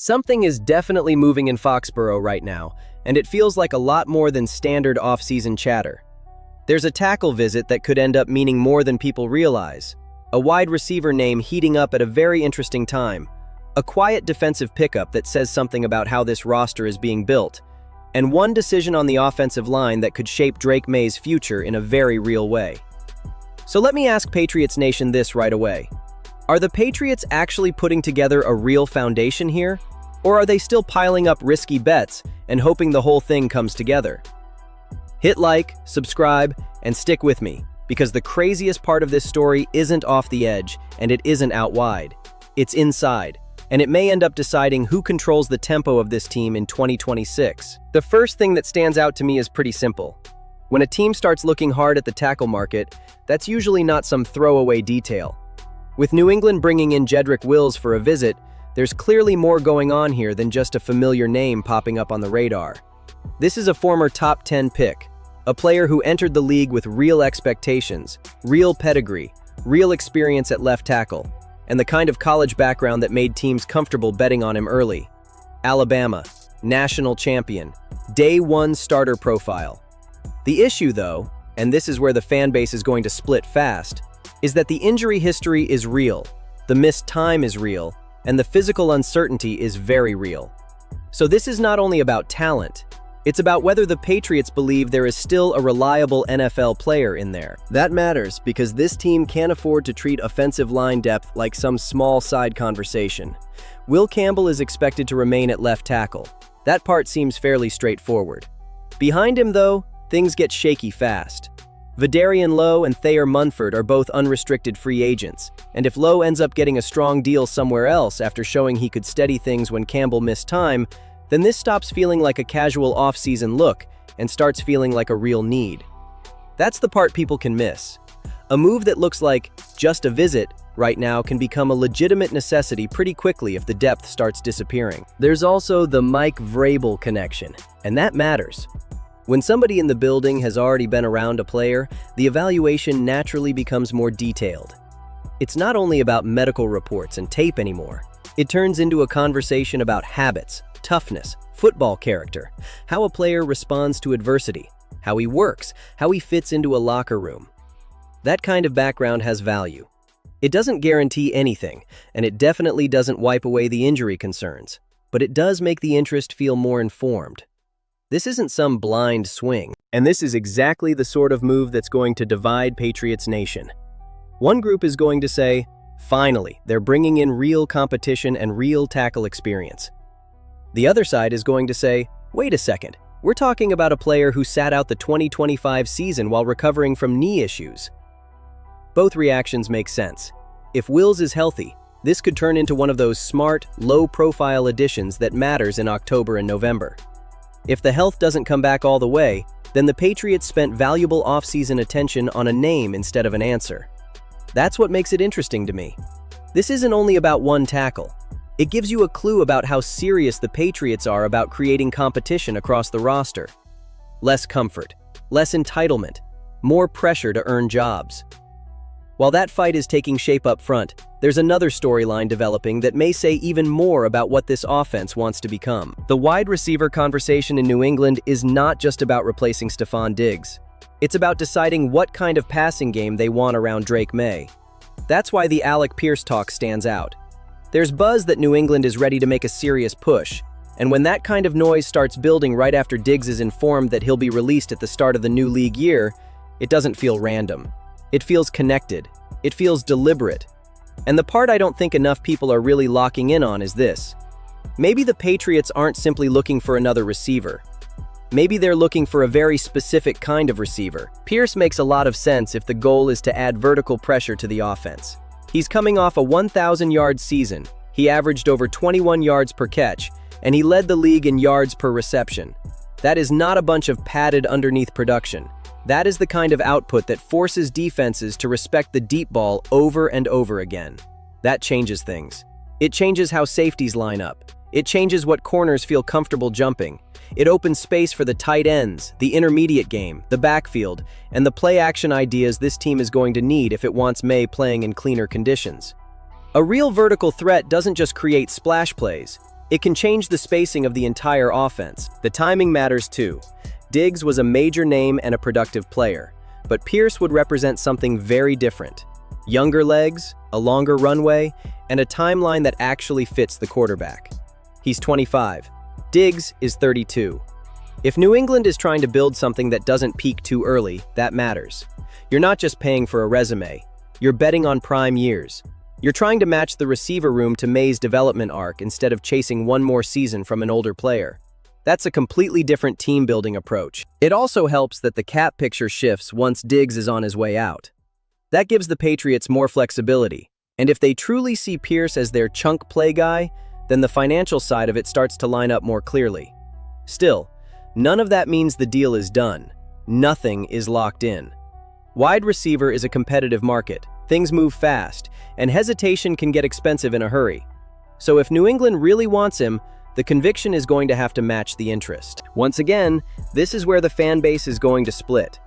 Something is definitely moving in Foxboro right now, and it feels like a lot more than standard off-season chatter. There's a tackle visit that could end up meaning more than people realize, a wide receiver name heating up at a very interesting time, a quiet defensive pickup that says something about how this roster is being built, and one decision on the offensive line that could shape Drake May's future in a very real way. So let me ask Patriots Nation this right away. Are the Patriots actually putting together a real foundation here? Or are they still piling up risky bets and hoping the whole thing comes together? Hit like, subscribe, and stick with me, because the craziest part of this story isn't off the edge and it isn't out wide. It's inside, and it may end up deciding who controls the tempo of this team in 2026. The first thing that stands out to me is pretty simple. When a team starts looking hard at the tackle market, that's usually not some throwaway detail. With New England bringing in Jedrick Wills for a visit, there's clearly more going on here than just a familiar name popping up on the radar. This is a former top 10 pick, a player who entered the league with real expectations, real pedigree, real experience at left tackle, and the kind of college background that made teams comfortable betting on him early. Alabama, national champion, day one starter profile. The issue though, and this is where the fan base is going to split fast, is that the injury history is real, the missed time is real, and the physical uncertainty is very real. So this is not only about talent, it's about whether the Patriots believe there is still a reliable NFL player in there. That matters because this team can't afford to treat offensive line depth like some small side conversation. Will Campbell is expected to remain at left tackle. That part seems fairly straightforward. Behind him though, things get shaky fast. Vidarian Lowe and Thayer Munford are both unrestricted free agents, and if Lowe ends up getting a strong deal somewhere else after showing he could steady things when Campbell missed time, then this stops feeling like a casual off-season look and starts feeling like a real need. That's the part people can miss. A move that looks like just a visit right now can become a legitimate necessity pretty quickly if the depth starts disappearing. There's also the Mike Vrabel connection, and that matters. When somebody in the building has already been around a player, the evaluation naturally becomes more detailed. It's not only about medical reports and tape anymore. It turns into a conversation about habits, toughness, football character, how a player responds to adversity, how he works, how he fits into a locker room. That kind of background has value. It doesn't guarantee anything, and it definitely doesn't wipe away the injury concerns, but it does make the interest feel more informed. This isn't some blind swing, and this is exactly the sort of move that's going to divide Patriots Nation. One group is going to say, finally, they're bringing in real competition and real tackle experience. The other side is going to say, wait a second, we're talking about a player who sat out the 2025 season while recovering from knee issues. Both reactions make sense. If Wills is healthy, this could turn into one of those smart, low-profile additions that matters in October and November. If the health doesn't come back all the way, then the Patriots spent valuable off-season attention on a name instead of an answer. That's what makes it interesting to me. This isn't only about one tackle. It gives you a clue about how serious the Patriots are about creating competition across the roster. Less comfort, less entitlement, more pressure to earn jobs. While that fight is taking shape up front, there's another storyline developing that may say even more about what this offense wants to become. The wide receiver conversation in New England is not just about replacing Stephon Diggs. It's about deciding what kind of passing game they want around Drake May. That's why the Alec Pierce talk stands out. There's buzz that New England is ready to make a serious push, and when that kind of noise starts building right after Diggs is informed that he'll be released at the start of the new league year, it doesn't feel random. It feels connected. It feels deliberate. And the part I don't think enough people are really locking in on is this. Maybe the Patriots aren't simply looking for another receiver. Maybe they're looking for a very specific kind of receiver. Pierce makes a lot of sense if the goal is to add vertical pressure to the offense. He's coming off a 1,000-yard season. He averaged over 21 yards per catch, and he led the league in yards per reception. That is not a bunch of padded underneath production. That is the kind of output that forces defenses to respect the deep ball over and over again. That changes things. It changes how safeties line up. It changes what corners feel comfortable jumping. It opens space for the tight ends, the intermediate game, the backfield, and the play-action ideas this team is going to need if it wants May playing in cleaner conditions. A real vertical threat doesn't just create splash plays. It can change the spacing of the entire offense. The timing matters too. Diggs was a major name and a productive player, but Pierce would represent something very different. Younger legs, a longer runway, and a timeline that actually fits the quarterback. He's 25. Diggs is 32. If New England is trying to build something that doesn't peak too early, that matters. You're not just paying for a resume. You're betting on prime years. You're trying to match the receiver room to May's development arc instead of chasing one more season from an older player. That's a completely different team-building approach. It also helps that the cap picture shifts once Diggs is on his way out. That gives the Patriots more flexibility, and if they truly see Pierce as their chunk play guy, then the financial side of it starts to line up more clearly. Still, none of that means the deal is done. Nothing is locked in. Wide receiver is a competitive market. Things move fast, and hesitation can get expensive in a hurry. So if New England really wants him, the conviction is going to have to match the interest. Once again, this is where the fan base is going to split.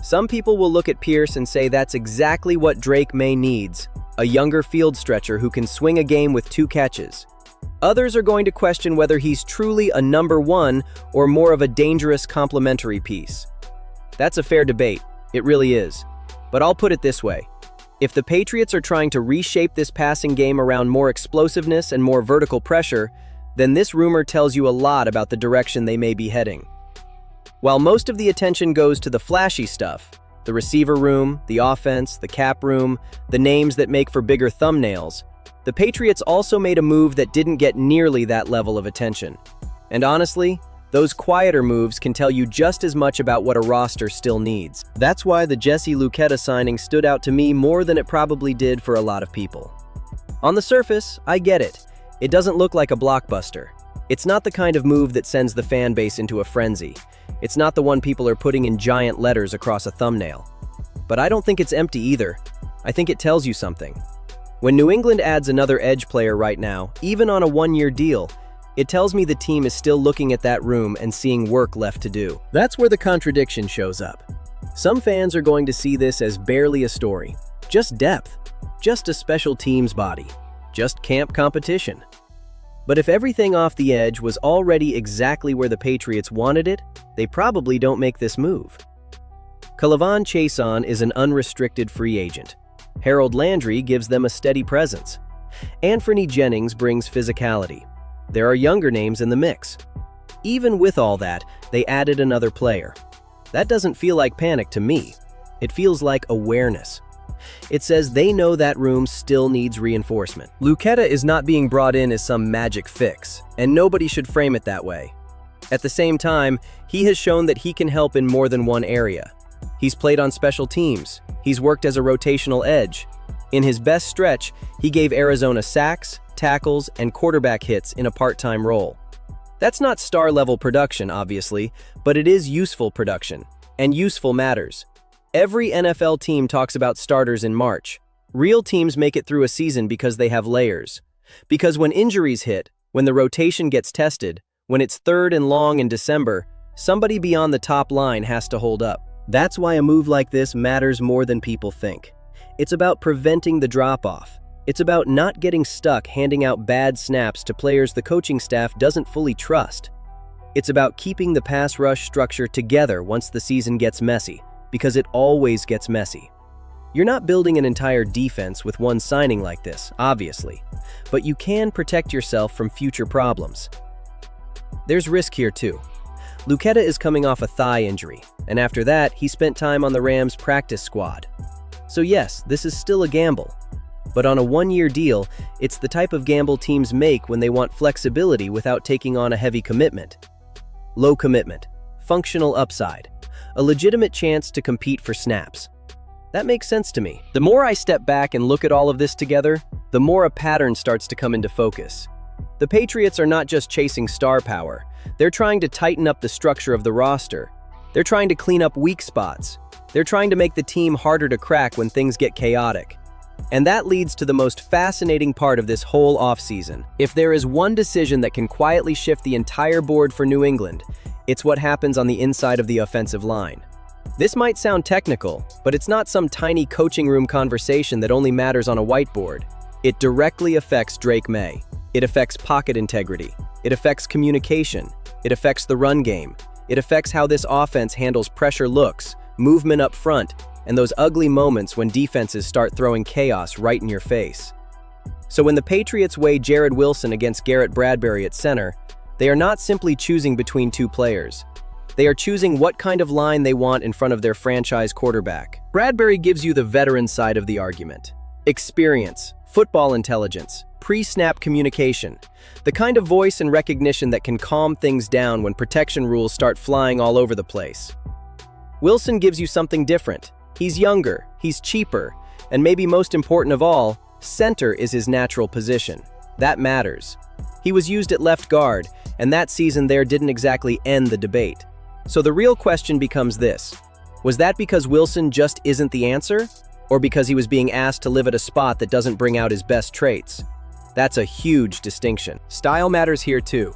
Some people will look at Pierce and say that's exactly what Drake May needs, a younger field stretcher who can swing a game with 2 catches. Others are going to question whether he's truly a number 1 or more of a dangerous complementary piece. That's a fair debate, it really is. But I'll put it this way. If the Patriots are trying to reshape this passing game around more explosiveness and more vertical pressure, then this rumor tells you a lot about the direction they may be heading. While most of the attention goes to the flashy stuff, the receiver room, the offense, the cap room, the names that make for bigger thumbnails, the Patriots also made a move that didn't get nearly that level of attention. And honestly, those quieter moves can tell you just as much about what a roster still needs. That's why the Jesse Luketa signing stood out to me more than it probably did for a lot of people. On the surface, I get it. It doesn't look like a blockbuster. It's not the kind of move that sends the fan base into a frenzy. It's not the one people are putting in giant letters across a thumbnail. But I don't think it's empty either. I think it tells you something. When New England adds another edge player right now, even on a 1-year deal, it tells me the team is still looking at that room and seeing work left to do. That's where the contradiction shows up. Some fans are going to see this as barely a story, just depth, just a special teams body, just camp competition. But if everything off the edge was already exactly where the Patriots wanted it, they probably don't make this move. K'Lavon Chaisson is an unrestricted free agent. Harold Landry gives them a steady presence. Anfernee Jennings brings physicality. There are younger names in the mix. Even with all that, they added another player. That doesn't feel like panic to me. It feels like awareness. It says they know that room still needs reinforcement. Luketa is not being brought in as some magic fix, and nobody should frame it that way. At the same time, he has shown that he can help in more than one area. He's played on special teams. He's worked as a rotational edge. In his best stretch, he gave Arizona sacks, tackles, and quarterback hits in a part-time role. That's not star-level production, obviously, but it is useful production, and useful matters. Every NFL team talks about starters in March. Real teams make it through a season because they have layers. Because when injuries hit, when the rotation gets tested, when it's 3rd and long in December, somebody beyond the top line has to hold up. That's why a move like this matters more than people think. It's about preventing the drop-off. It's about not getting stuck handing out bad snaps to players the coaching staff doesn't fully trust. It's about keeping the pass rush structure together once the season gets messy, because it always gets messy. You're not building an entire defense with one signing like this, obviously, but you can protect yourself from future problems. There's risk here too. Luketa is coming off a thigh injury, and after that, he spent time on the Rams' practice squad. So yes, this is still a gamble. But on a 1-year deal, it's the type of gamble teams make when they want flexibility without taking on a heavy commitment. Low commitment, functional upside, a legitimate chance to compete for snaps. That makes sense to me. The more I step back and look at all of this together, the more a pattern starts to come into focus. The Patriots are not just chasing star power. They're trying to tighten up the structure of the roster. They're trying to clean up weak spots. They're trying to make the team harder to crack when things get chaotic. And that leads to the most fascinating part of this whole offseason. If there is one decision that can quietly shift the entire board for New England, it's what happens on the inside of the offensive line. This might sound technical, but it's not some tiny coaching room conversation that only matters on a whiteboard. It directly affects Drake May. It affects pocket integrity. It affects communication. It affects the run game. It affects how this offense handles pressure looks, movement up front, and those ugly moments when defenses start throwing chaos right in your face. So when the Patriots weigh Jared Wilson against Garrett Bradbury at center, they are not simply choosing between two players. They are choosing what kind of line they want in front of their franchise quarterback. Bradbury gives you the veteran side of the argument. Experience, football intelligence, pre-snap communication, the kind of voice and recognition that can calm things down when protection rules start flying all over the place. Wilson gives you something different. He's younger, he's cheaper, and maybe most important of all, center is his natural position. That matters. He was used at left guard, and that season there didn't exactly end the debate. So the real question becomes this: was that because Wilson just isn't the answer? Or because he was being asked to live at a spot that doesn't bring out his best traits? That's a huge distinction. Style matters here too.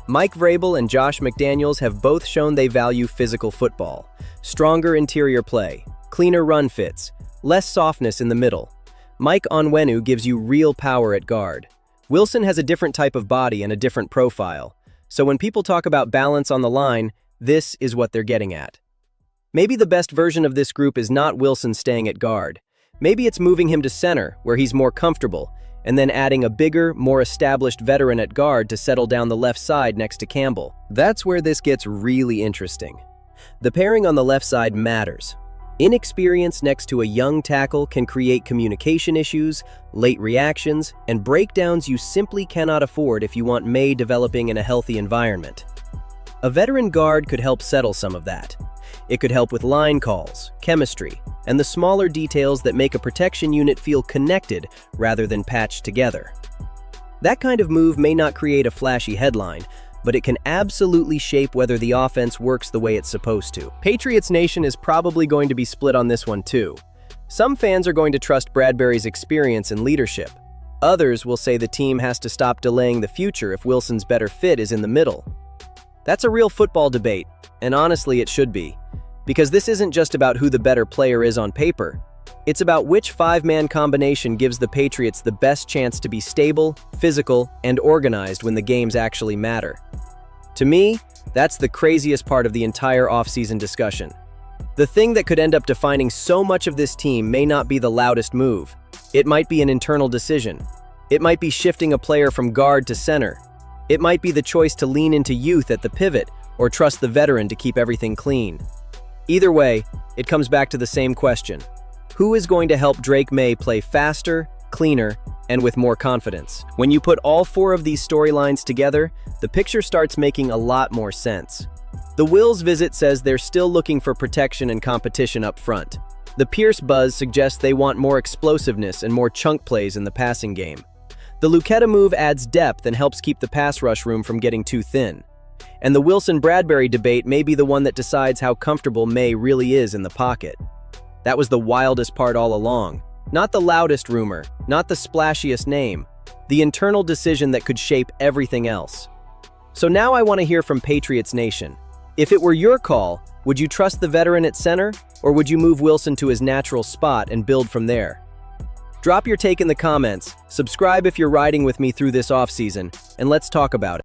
Mike Vrabel and Josh McDaniels have both shown they value physical football. Stronger interior play, cleaner run fits, less softness in the middle. Mike Onwenu gives you real power at guard. Wilson has a different type of body and a different profile. So when people talk about balance on the line, this is what they're getting at. Maybe the best version of this group is not Wilson staying at guard. Maybe it's moving him to center, where he's more comfortable, and then adding a bigger, more established veteran at guard to settle down the left side next to Campbell. That's where this gets really interesting. The pairing on the left side matters. Inexperience next to a young tackle can create communication issues, late reactions, and breakdowns you simply cannot afford if you want May developing in a healthy environment. A veteran guard could help settle some of that. It could help with line calls, chemistry, and the smaller details that make a protection unit feel connected rather than patched together. That kind of move may not create a flashy headline, but it can absolutely shape whether the offense works the way it's supposed to. Patriots Nation is probably going to be split on this one too. Some fans are going to trust Bradbury's experience and leadership. Others will say the team has to stop delaying the future if Wilson's better fit is in the middle. That's a real football debate, and honestly it should be. Because this isn't just about who the better player is on paper. It's about which five-man combination gives the Patriots the best chance to be stable, physical, and organized when the games actually matter. To me, that's the craziest part of the entire offseason discussion. The thing that could end up defining so much of this team may not be the loudest move. It might be an internal decision. It might be shifting a player from guard to center. It might be the choice to lean into youth at the pivot or trust the veteran to keep everything clean. Either way, it comes back to the same question. Who is going to help Drake May play faster, cleaner, and with more confidence? When you put all four of these storylines together, the picture starts making a lot more sense. The Wills visit says they're still looking for protection and competition up front. The Pierce buzz suggests they want more explosiveness and more chunk plays in the passing game. The Lucetta move adds depth and helps keep the pass rush room from getting too thin. And the Wilson-Bradbury debate may be the one that decides how comfortable May really is in the pocket. That was the wildest part all along. Not the loudest rumor, not the splashiest name, the internal decision that could shape everything else. So now I want to hear from Patriots Nation. If it were your call, would you trust the veteran at center, or would you move Wilson to his natural spot and build from there? Drop your take in the comments, subscribe if you're riding with me through this offseason, and let's talk about it.